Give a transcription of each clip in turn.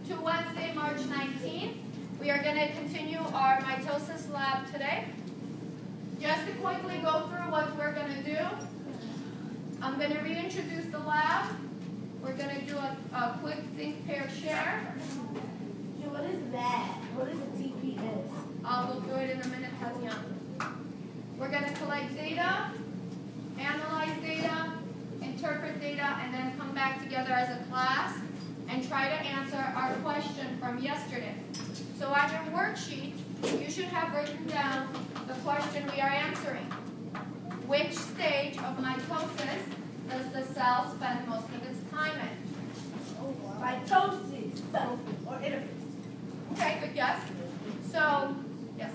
to Wednesday, March 19th. We are going to continue our mitosis lab today. Just to quickly go through what we're going to do, I'm going to reintroduce the lab. We're going to do a quick think, pair, share. What is that? What is a TPS? We'll do it in a minute, Tatiana. We're going to collect data, analyze data, interpret data, and then come back together as a class and try to answer our question from yesterday. So on your worksheet, you should have written down the question we are answering. Which stage of mitosis does the cell spend most of its time in? Mitosis. Or interphase. Okay, good guess. So, yes.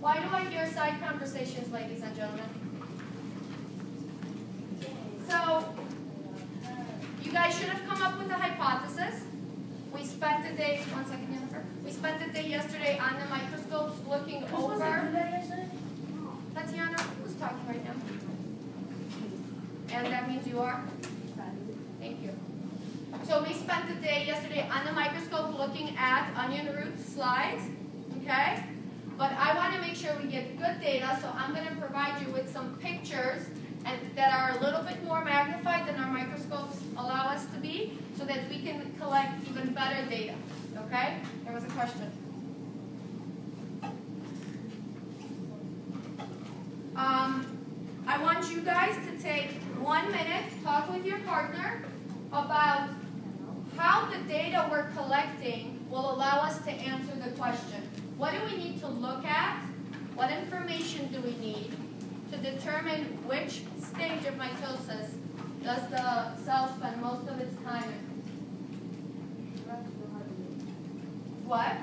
Why do I hear side conversations, ladies and gentlemen? So, you guys should have come up with a hypothesis. We spent the day, one second, Jennifer. We spent the day yesterday on the microscopes looking over. Tatiana, who's talking right now? And that means you are? Thank you. So we spent the day yesterday on the microscope looking at onion root slides, okay? But I want to make sure we get good data, so I'm going to provide you with some pictures that are a little bit more magnified than our microscopes allow us to be, so that we can collect even better data, okay? There was a question. I want you guys to take 1 minute, talk with your partner about how the data we're collecting will allow us to answer the question. What do we need to look at? What information do we need to determine which stage of mitosis does the cell spend most of its time in? What?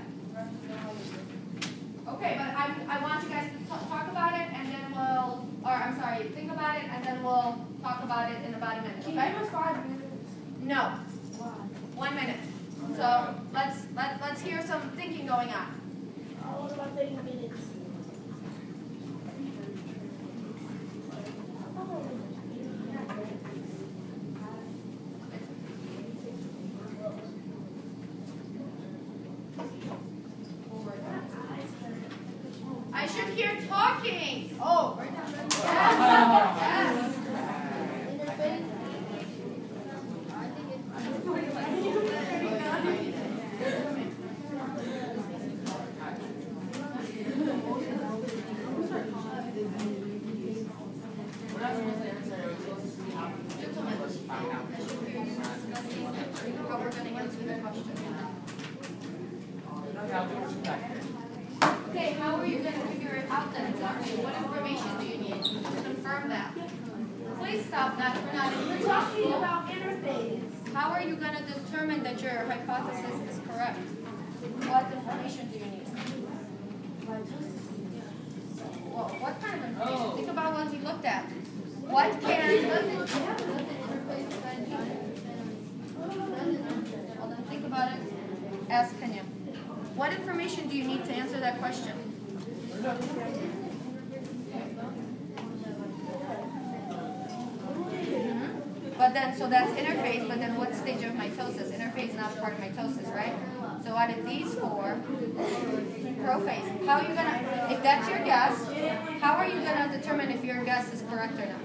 Okay, but I want you guys to talk about it, and then think about it, and then we'll talk about it in about a minute, okay? Can you give us 5 minutes? No. Why? 1 minute. So let's hear some thinking going on. What about 30 minutes? I should hear talking. Oh, right now. Yes. Yes. How we're going to answer the question. Okay, how are you going to figure it out then exactly? What information do you need to confirm that? Please stop that. We're not in We're talking about interphase. How are you going to determine that your hypothesis is correct? What information do you need? Well, what kind of information? Think about what we looked at. What can... Well, then think about it. Ask Kenya. What information do you need to answer that question? But then, so that's interphase, but then what stage of mitosis? Interphase is not part of mitosis, right? So out of these 4, prophase. How are you gonna, if that's your guess, how are you gonna determine if your guess is correct or not?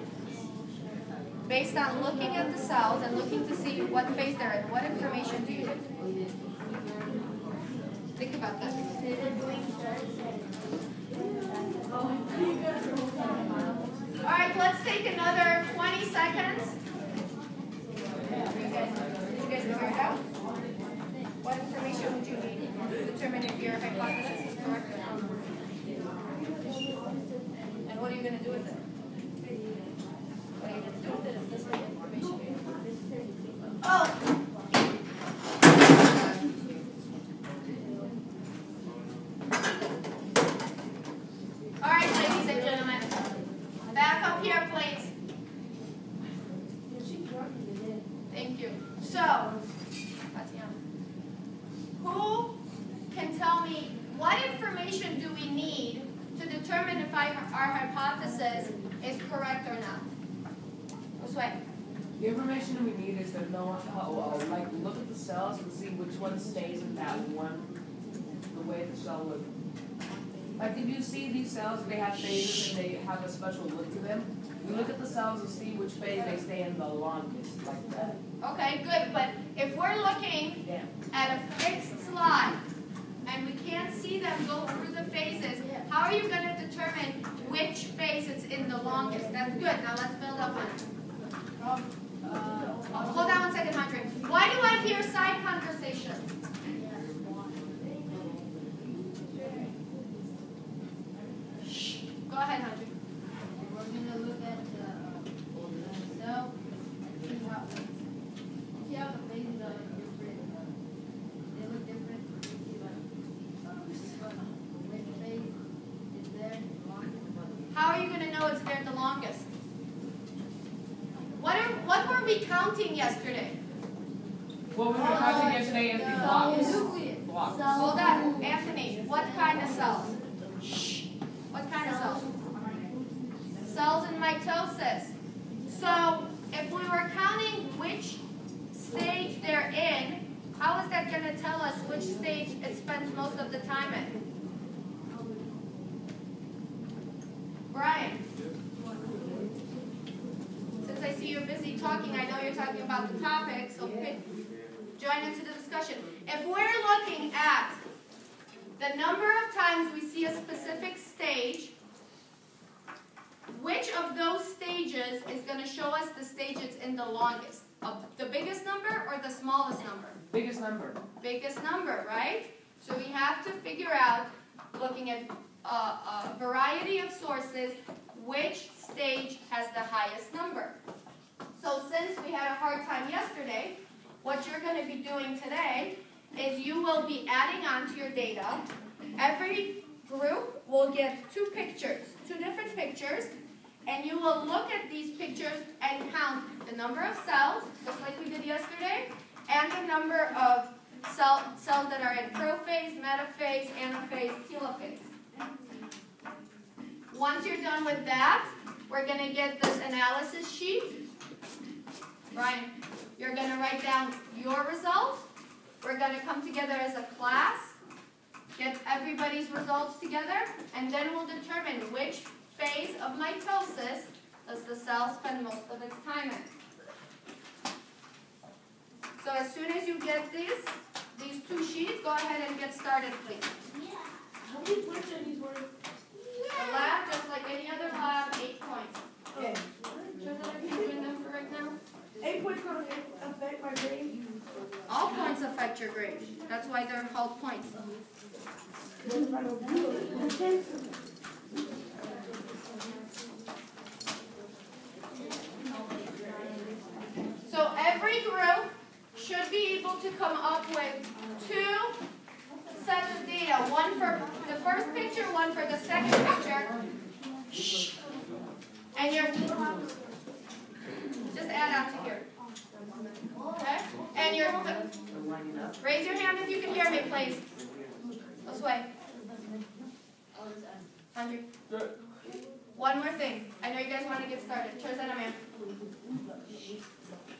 Based on looking at the cells and looking to see what phase they're in, what information do you need? Think about that. All right, let's take another 20 seconds. You guys figure it out? What information would you need to determine if your hypothesis is correct or not? And what are you going to do with it? What are you going to do with it if this is the information you need? Oh! All right, ladies and gentlemen. Back up here, please. Thank you. So, Tatiana, who can tell me what information do we need to determine if our hypothesis is correct or not? This way. The information we need is to know how, like, look at the cells and see which one stays in that one, the way the cell would. Like, if you see these cells, they have phases and they have a special look to them. You look at the cells and see which phase they stay in the longest, like that. Okay, good. But if we're looking at a fixed slide and we can't see them go through the phases, how are you going to determine which phase it's in the longest? That's good. Now let's build up on it. Hold on one second, Andre. Why do I hear side conversations? Shh. Go ahead, Andre. We're going to look at the cell, see how the phases are different. They look different. You see which phase is there the longest. How are you going to know it's there the longest? What were we counting yesterday? What we were counting yesterday is the blocks. Blocks. Hold on, Anthony. What kind of cells? Shh. What kind of cells? Cells in mitosis. So, if we were counting which stage they're in, how is that going to tell us which stage it spends most of the time in? Brian? Since I see you're busy talking, I know you're talking about the topic, so join into the discussion. If we're looking at the number of times we see a specific stage, which of those stages is going to show us the stage it's in the longest? The biggest number or the smallest number? Biggest number. Biggest number, right? So we have to figure out, looking at a variety of sources, which stage has the highest number. So since we had a hard time yesterday, what you're going to be doing today is you will be adding on to your data. Every group will get two different pictures, and you will look at these pictures and count the number of cells, just like we did yesterday, and the number of cells that are in prophase, metaphase, anaphase, telophase. Once you're done with that, we're going to get this analysis sheet. Brian, you're going to write down your results. We're going to come together as a class, get everybody's results together, and then we'll determine which phase of mitosis does the cell spend most of its time in. So as soon as you get these two sheets, go ahead and get started, please. Yeah. How many points are these worth? The lab, just like any other lab, 8 points. Okay. Sure that I can win them for right now? 8 points going to affect my grade? All points affect your grade. That's why they're called points. So every group should be able to come up with 2 sets of data. One for the first picture, one for the second picture. Shh. And you're just add on to here. Okay? And you're raise your hand if you can hear me, please. This way. Andrew. One more thing. I know you guys want to get started. Man.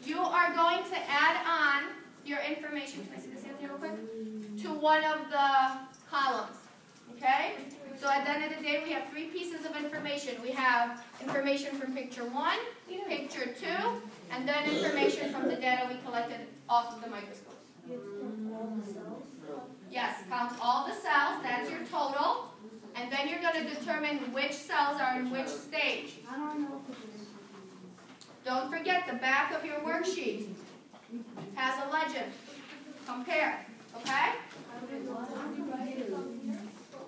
You are going to add on your information. Can I see this hand here real quick? To one of the columns. Okay? So at the end of the day, we have 3 pieces of information. We have information from picture 1, picture 2, and then information from the data we collected off of the microscope. Yes, count all the cells. That's your total. And then you're going to determine which cells are in which stage. Don't forget, the back of your worksheet has a legend. Compare. Okay?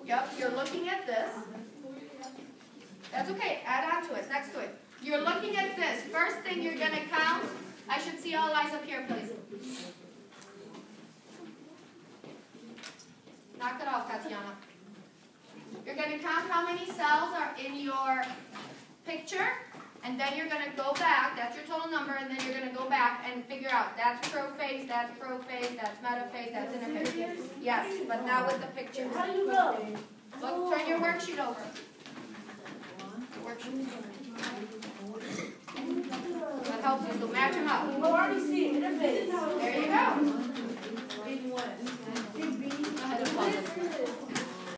Yep, you're looking at this. That's okay. Add on to it, next to it. You're looking at this. First thing you're going to count. I should see all eyes up here, please. Knock it off, Tatiana. You're going to count how many cells are in your picture, and then you're going to go back. That's your total number, and then you're going to go back and figure out that's prophase, that's metaphase, that's interphase. Yes, but now with the pictures. How do you go? Look, turn your worksheet over. Worksheet. That helps you, so match them up. You already see interface. There you go.